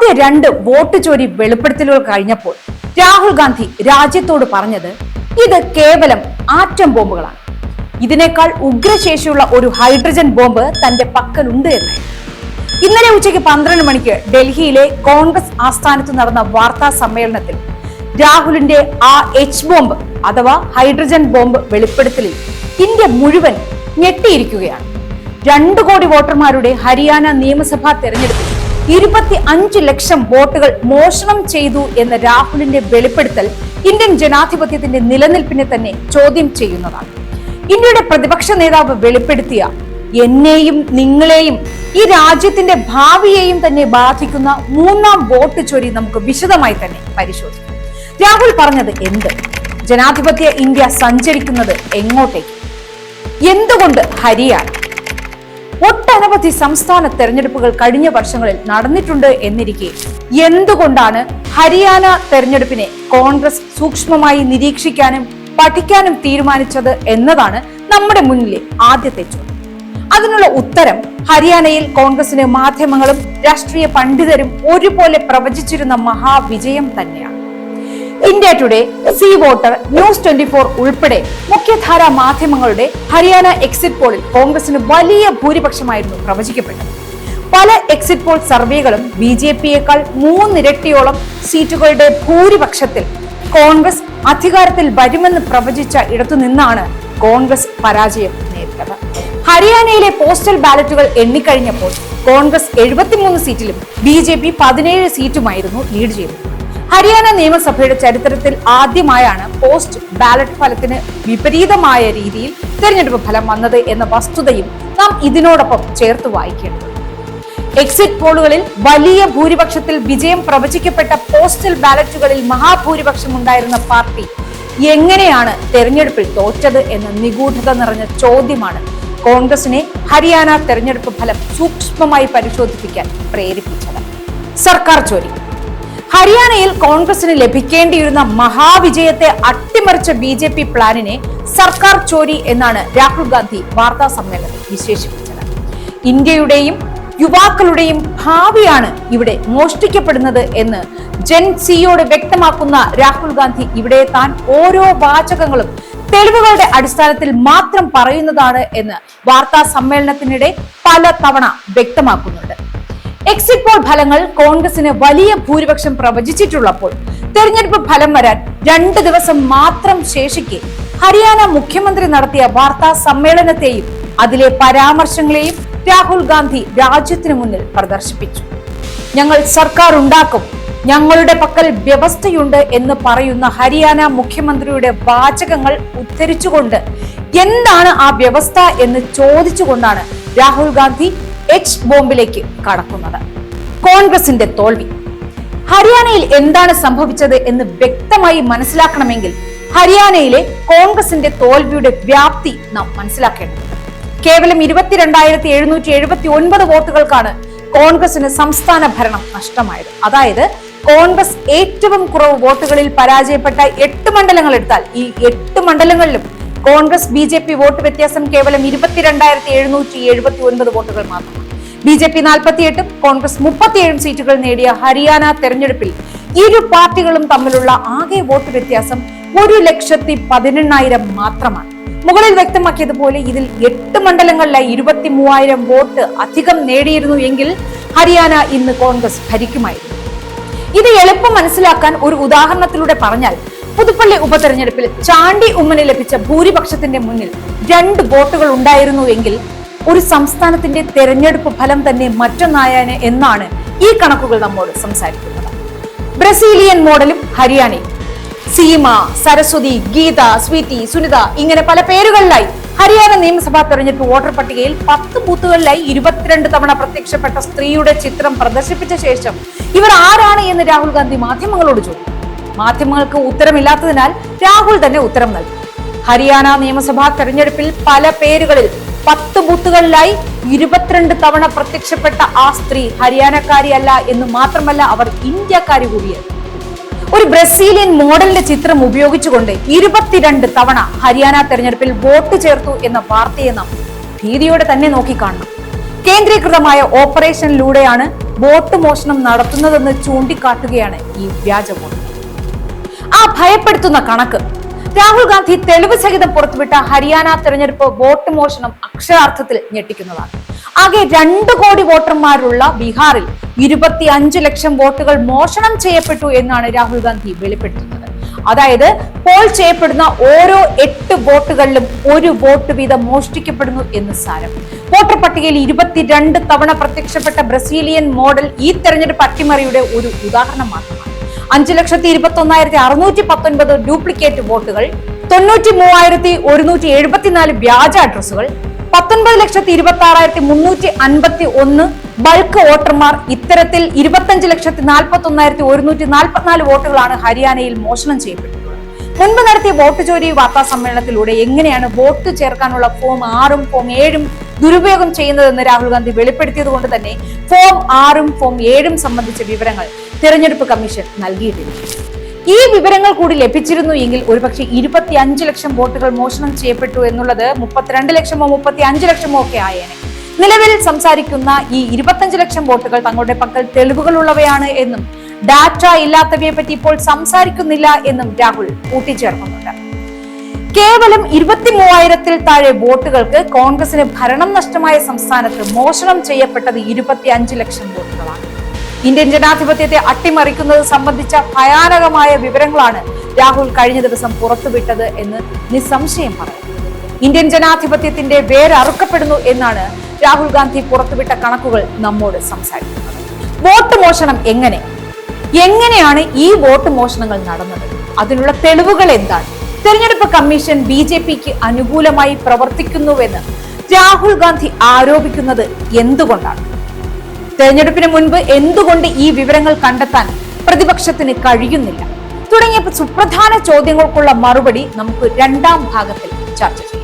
ആദ്യ 2 വോട്ട് ചോരി വെളിപ്പെടുത്തലുകൾ കഴിഞ്ഞപ്പോൾ രാഹുൽ ഗാന്ധി രാജ്യത്തോട് പറഞ്ഞത് ഇത് കേവലം ആറ്റം ബോംബുകളാണ്, ഇതിനേക്കാൾ ഉഗ്രശേഷിയുള്ള ഒരു ഹൈഡ്രജൻ ബോംബ് തന്റെ പക്കലുണ്ട് എന്ന്. ഇന്നലെ ഉച്ചയ്ക്ക് 12 മണിക്ക് ഡൽഹിയിലെ കോൺഗ്രസ് ആസ്ഥാനത്ത് നടന്ന വാർത്താ സമ്മേളനത്തിൽ രാഹുലിന്റെ ആ എച്ച് ബോംബ് അഥവാ ഹൈഡ്രജൻ ബോംബ് വെളിപ്പെടുത്തലിൽ ഇന്ത്യ മുഴുവൻ ഞെട്ടിയിരിക്കുകയാണ്. 2 കോടി വോട്ടർമാരുടെ ഹരിയാന നിയമസഭാ തെരഞ്ഞെടുപ്പിൽ 25 ലക്ഷം വോട്ടുകൾ മോഷണം ചെയ്തു എന്ന രാഹുലിന്റെ വെളിപ്പെടുത്തൽ ഇന്ത്യൻ ജനാധിപത്യത്തിന്റെ നിലനിൽപ്പിനെ തന്നെ ചോദ്യം ചെയ്യുന്നതാണ്. ഇന്ത്യയുടെ പ്രതിപക്ഷ നേതാവ് വെളിപ്പെടുത്തിയ എന്നെയും നിങ്ങളെയും ഈ രാജ്യത്തിന്റെ ഭാവിയെയും തന്നെ ബാധിക്കുന്ന 3ാം വോട്ട് ചോരി നമുക്ക് വിശദമായി തന്നെ പരിശോധിക്കാം. രാഹുൽ പറഞ്ഞത് എന്ത്? ജനാധിപത്യ ഇന്ത്യ സഞ്ചരിക്കുന്നത് എങ്ങോട്ടേക്ക്? എന്തുകൊണ്ട് ഹരിയാന? ഒട്ടനവധി സംസ്ഥാന തെരഞ്ഞെടുപ്പുകൾ കഴിഞ്ഞ വർഷങ്ങളിൽ നടന്നിട്ടുണ്ട് എന്നിരിക്കെ എന്തുകൊണ്ടാണ് ഹരിയാന തെരഞ്ഞെടുപ്പിനെ കോൺഗ്രസ് സൂക്ഷ്മമായി നിരീക്ഷിക്കാനും പഠിക്കാനും തീരുമാനിച്ചത് എന്നതാണ് നമ്മുടെ മുന്നിലെ ആദ്യത്തെ ചോദ്യം. അതിനുള്ള ഉത്തരം ഹരിയാനയിൽ കോൺഗ്രസിന് മാധ്യമങ്ങളും രാഷ്ട്രീയ പണ്ഡിതരും ഒരുപോലെ പ്രവചിച്ചിരുന്ന മഹാവിജയം തന്നെയാണ്. India today, C voter, news 24 ഉൾപ്പെടെ മുഖ്യധാരാ മാധ്യമങ്ങളുടെ ഹരിയാന എക്സിറ്റ് പോളിൽ കോൺഗ്രസിന് വലിയ ഭൂരിപക്ഷമായിരുന്നു പ്രവചിക്കപ്പെട്ടത്. പല എക്സിറ്റ് പോൾ സർവേകളും BJPയേക്കാൾ 3 ഇരട്ടിയോളം സീറ്റുകളുടെ ഭൂരിപക്ഷത്തിൽ കോൺഗ്രസ് അധികാരത്തിൽ വരുമെന്ന് പ്രവചിച്ച ഇടത്തുനിന്നാണ് കോൺഗ്രസ് പരാജയം നേരിട്ടത്. ഹരിയാനയിലെ പോസ്റ്റൽ ബാലറ്റുകൾ എണ്ണിക്കഴിഞ്ഞപ്പോൾ കോൺഗ്രസ് 73 സീറ്റിലും BJP 17 സീറ്റുമായിരുന്നു ലീഡ് ചെയ്തത്. ഹരിയാന നിയമസഭയുടെ ചരിത്രത്തിൽ ആദ്യമായാണ് പോസ്റ്റ് ബാലറ്റ് ഫലത്തിന് വിപരീതമായ രീതിയിൽ തെരഞ്ഞെടുപ്പ് ഫലം വന്നത് എന്ന വസ്തുതയും നാം ഇതിനോടൊപ്പം ചേർത്ത് വായിക്കേണ്ടത്. എക്സിറ്റ് പോളുകളിൽ വലിയ ഭൂരിപക്ഷത്തിൽ വിജയം പ്രവചിക്കപ്പെട്ട പോസ്റ്റൽ ബാലറ്റുകളിൽ മഹാഭൂരിപക്ഷം ഉണ്ടായിരുന്ന പാർട്ടി എങ്ങനെയാണ് തെരഞ്ഞെടുപ്പിൽ തോറ്റത് എന്ന നിഗൂഢത നിറഞ്ഞ ചോദ്യമാണ് കോൺഗ്രസിനെ ഹരിയാന തെരഞ്ഞെടുപ്പ് ഫലം സൂക്ഷ്മമായി പരിശോധിപ്പിക്കാൻ പ്രേരിപ്പിച്ചത്. സർക്കാർ ചോരി. ഹരിയാനയിൽ കോൺഗ്രസിന് ലഭിക്കേണ്ടിയിരുന്ന മഹാവിജയത്തെ അട്ടിമറിച്ച BJP പ്ലാനിനെ സർക്കാർ ചോരി എന്നാണ് രാഹുൽ ഗാന്ധി വാർത്താ സമ്മേളനത്തിൽ വിശേഷിപ്പിച്ചത്. ഇന്ത്യയുടെയും യുവാക്കളുടെയും ഭാവിയാണ് ഇവിടെ മോഷ്ടിക്കപ്പെടുന്നത് എന്ന് ജെൻ സിയോട് വ്യക്തമാക്കുന്ന രാഹുൽ ഗാന്ധി ഇവിടെ താൻ ഓരോ വാചകങ്ങളും തെളിവുകളുടെ അടിസ്ഥാനത്തിൽ മാത്രം പറയുന്നതാണ് എന്ന് വാർത്താ സമ്മേളനത്തിനിടെ പല തവണ വ്യക്തമാക്കുന്നുണ്ട്. എക്സിറ്റ് പോൾ ഫലങ്ങൾ കോൺഗ്രസിന് വലിയ ഭൂരിപക്ഷം പ്രവചിച്ചിട്ടുള്ളപ്പോൾ തെരഞ്ഞെടുപ്പ് ഫലം വരാൻ 2 ദിവസം മാത്രം ശേഷിക്കെ ഹരിയാന മുഖ്യമന്ത്രി നടത്തിയ വാർത്താ സമ്മേളനത്തെയും അതിലെ പരാമർശങ്ങളെയും രാഹുൽ ഗാന്ധി രാജ്യത്തിനു മുന്നിൽ പ്രദർശിപ്പിച്ചു. ഞങ്ങൾ സർക്കാർ ഉണ്ടാക്കും, ഞങ്ങളുടെ പക്കൽ വ്യവസ്ഥയുണ്ട് എന്ന് പറയുന്ന ഹരിയാന മുഖ്യമന്ത്രിയുടെ വാചകങ്ങൾ ഉദ്ധരിച്ചുകൊണ്ട് എന്താണ് ആ വ്യവസ്ഥ എന്ന് ചോദിച്ചുകൊണ്ടാണ് രാഹുൽ ഗാന്ധി എച്ച് ബോംബിലേക്ക് കടക്കുന്നത്. കോൺഗ്രസിന്റെ തോൽവി. ഹരിയാനയിൽ എന്താണ് സംഭവിച്ചത് എന്ന് വ്യക്തമായി മനസ്സിലാക്കണമെങ്കിൽ ഹരിയാനയിലെ കോൺഗ്രസിന്റെ തോൽവിയുടെ വ്യാപ്തി നാം മനസ്സിലാക്കേണ്ടതുണ്ട്. കേവലം 22,779 വോട്ടുകൾക്കാണ് കോൺഗ്രസിന് സംസ്ഥാന ഭരണം നഷ്ടമായത്. അതായത് കോൺഗ്രസ് ഏറ്റവും കുറവ് വോട്ടുകളിൽ പരാജയപ്പെട്ട 8 മണ്ഡലങ്ങൾ എടുത്താൽ ഈ 8 മണ്ഡലങ്ങളിലും കോൺഗ്രസ് BJP വോട്ട് വ്യത്യാസം കേവലം 22,779 വോട്ടുകൾ മാത്രമാണ്. BJP 48ഉം കോൺഗ്രസ് 37 സീറ്റുകൾ നേടിയ ഹരിയാന തെരഞ്ഞെടുപ്പിൽ ഇരു പാർട്ടികളും തമ്മിലുള്ള ആകെ വോട്ട് വ്യത്യാസം 1,18,000 മാത്രമാണ്. മുകളിൽ വ്യക്തമാക്കിയതുപോലെ ഇതിൽ 8 മണ്ഡലങ്ങളിലായി 23,000 വോട്ട് അധികം നേടിയിരുന്നു എങ്കിൽ ഹരിയാന ഇന്ന് കോൺഗ്രസ് ഭരിക്കുമായിരുന്നു. ഇത് എളുപ്പം മനസ്സിലാക്കാൻ ഒരു ഉദാഹരണത്തിലൂടെ പറഞ്ഞാൽ, പുതുപ്പള്ളി ഉപതെരഞ്ഞെടുപ്പിൽ ചാണ്ടി ഉമ്മന് ലഭിച്ച ഭൂരിപക്ഷത്തിന്റെ മുന്നിൽ 2 വോട്ടുകൾ ഉണ്ടായിരുന്നു എങ്കിൽ ഒരു സംസ്ഥാനത്തിന്റെ തെരഞ്ഞെടുപ്പ് ഫലം തന്നെ മറ്റൊന്നായേനെ എന്നാണ് ഈ കണക്കുകൾ നമ്മോട് സംസാരിക്കുന്നത്. ബ്രസീലിയൻ മോഡലും ഹരിയാനയും. സീമ, സരസ്വതി, ഗീത, സ്വീറ്റി, സുനിത ഇങ്ങനെ പല പേരുകളിലായി ഹരിയാന നിയമസഭാ തെരഞ്ഞെടുപ്പ് വോട്ടർ പട്ടികയിൽ 10 ബൂത്തുകളിലായി 22 തവണ പ്രത്യക്ഷപ്പെട്ട സ്ത്രീയുടെ ചിത്രം പ്രദർശിപ്പിച്ച ശേഷം ഇവർ ആരാണ് എന്ന് രാഹുൽ ഗാന്ധി മാധ്യമങ്ങളോട് ചോദിച്ചു. മാധ്യമങ്ങൾക്ക് ഉത്തരമില്ലാത്തതിനാൽ രാഹുൽ തന്നെ ഉത്തരം നൽകി. ഹരിയാന നിയമസഭാ തെരഞ്ഞെടുപ്പിൽ പല പേരുകളിൽ 10 ബൂത്തുകളിലായി 22 തവണ പ്രത്യക്ഷപ്പെട്ട ആ സ്ത്രീ ഹരിയാനക്കാരിയല്ല എന്ന് മാത്രമല്ല, അവർ ഇന്ത്യക്കാരി കൂടിയാണ്. ഒരു ബ്രസീലിയൻ മോഡലിന്റെ ചിത്രം ഉപയോഗിച്ചുകൊണ്ട് 22 തവണ ഹരിയാന തെരഞ്ഞെടുപ്പിൽ വോട്ട് ചേർത്തു എന്ന വാർത്തയെ നാം ഭീതിയോടെ തന്നെ നോക്കിക്കാണണം. കേന്ദ്രീകൃതമായ ഓപ്പറേഷനിലൂടെയാണ് വോട്ട് മോഷണം നടത്തുന്നതെന്ന് ചൂണ്ടിക്കാട്ടുകയാണ് ഈ വ്യാജ വോട്ട്. ആ ഭയപ്പെടുത്തുന്ന കണക്ക് രാഹുൽ ഗാന്ധി തെളിവ് സഹിതം പുറത്തുവിട്ട ഹരിയാന തെരഞ്ഞെടുപ്പ് വോട്ട് മോഷണം അക്ഷരാർത്ഥത്തിൽ ഞെട്ടിക്കുന്നതാണ്. ആകെ 2 കോടി വോട്ടർമാരുള്ള ബീഹാറിൽ 25 ലക്ഷം വോട്ടുകൾ മോഷണം ചെയ്യപ്പെട്ടു എന്നാണ് രാഹുൽ ഗാന്ധി വെളിപ്പെടുത്തുന്നത്. അതായത് പോൾ ചെയ്യപ്പെടുന്ന ഓരോ 8 വോട്ടുകളിലും 1 വോട്ട് വീതം മോഷ്ടിക്കപ്പെടുന്നു എന്ന് സാരം. വോട്ടർ പട്ടികയിൽ 22 തവണ പ്രത്യക്ഷപ്പെട്ട ബ്രസീലിയൻ മോഡൽ ഈ തെരഞ്ഞെടുപ്പ് അട്ടിമറിയുടെ ഒരു ഉദാഹരണം മാത്രമാണ്. 5,21,619 ഡ്യൂപ്ലിക്കേറ്റ് വോട്ടുകൾ, 93,174 വ്യാജ അഡ്രസ്സുകൾ, 19,26,351 ബൾക്ക് വോട്ടർമാർ. ഇത്തരത്തിൽ 25,41,144 വോട്ടുകളാണ് ഹരിയാനയിൽ മോഷണം ചെയ്യപ്പെട്ടത്. മുൻപ് നടത്തിയ വോട്ട് ചോരി വാർത്താ സമ്മേളനത്തിലൂടെ എങ്ങനെയാണ് വോട്ട് ചേർക്കാനുള്ള ഫോം 6ഉം ഫോം 7ഉം ദുരുപയോഗം ചെയ്യുന്നതെന്ന് രാഹുൽ ഗാന്ധി വെളിപ്പെടുത്തിയത് കൊണ്ട് തന്നെ ഫോം 6ഉം ഫോം 7ഉം സംബന്ധിച്ച വിവരങ്ങൾ തെരഞ്ഞെടുപ്പ് കമ്മീഷൻ നൽകിയിട്ടില്ല. ഈ വിവരങ്ങൾ കൂടി ലഭിച്ചിരുന്നു എങ്കിൽ ഒരുപക്ഷെ 25 ലക്ഷം വോട്ടുകൾ മോഷണം ചെയ്യപ്പെട്ടു എന്നുള്ളത് 32 ലക്ഷമോ 35 ലക്ഷമോ ഒക്കെ ആയേനെ. നിലവിൽ സംസാരിക്കുന്ന ഈ 25 ലക്ഷം വോട്ടുകൾ തങ്ങളുടെ പക്കൽ തെളിവുകളുള്ളവയാണ് എന്നും ഡാറ്റ ഇല്ലാത്തവയെ പറ്റി ഇപ്പോൾ സംസാരിക്കുന്നില്ല എന്നും രാഹുൽ കൂട്ടിച്ചേർക്കുന്നുണ്ട്. കേവലം 23,000-ൽ താഴെ വോട്ടുകൾക്ക് കോൺഗ്രസിന് ഭരണം നഷ്ടമായ സംസ്ഥാനത്ത് മോഷണം ചെയ്യപ്പെട്ടത് 25 ലക്ഷം വോട്ടുകളാണ്. ഇന്ത്യൻ ജനാധിപത്യത്തെ അട്ടിമറിക്കുന്നത് സംബന്ധിച്ച ഭയാനകമായ വിവരങ്ങളാണ് രാഹുൽ കഴിഞ്ഞ ദിവസം പുറത്തുവിട്ടത് എന്ന് നിസ്സംശയം പറയാം. ഇന്ത്യൻ ജനാധിപത്യത്തിന്റെ വേരറുക്കപ്പെടുന്നു എന്നാണ് രാഹുൽ ഗാന്ധി പുറത്തുവിട്ട കണക്കുകൾ നമ്മോട് സംസാരിക്കുന്നത്. വോട്ട് മോഷണം എങ്ങനെയാണ് ഈ വോട്ട് മോഷണങ്ങൾ നടന്നത്? അതിനുള്ള തെളിവുകൾ എന്താണ്? തെരഞ്ഞെടുപ്പ് കമ്മീഷൻ BJPക്ക് അനുകൂലമായി പ്രവർത്തിക്കുന്നുവെന്ന് രാഹുൽ ഗാന്ധി ആരോപിക്കുന്നത് എന്തുകൊണ്ടാണ്? തെരഞ്ഞെടുപ്പിന് മുൻപ് എന്തുകൊണ്ട് ഈ വിവരങ്ങൾ കണ്ടെത്താൻ പ്രതിപക്ഷത്തിന് കഴിയുന്നില്ല? തുടങ്ങിയ സുപ്രധാന ചോദ്യങ്ങൾക്കുള്ള മറുപടി നമുക്ക് 2ാം ഭാഗത്തിൽ ചർച്ച ചെയ്യാം.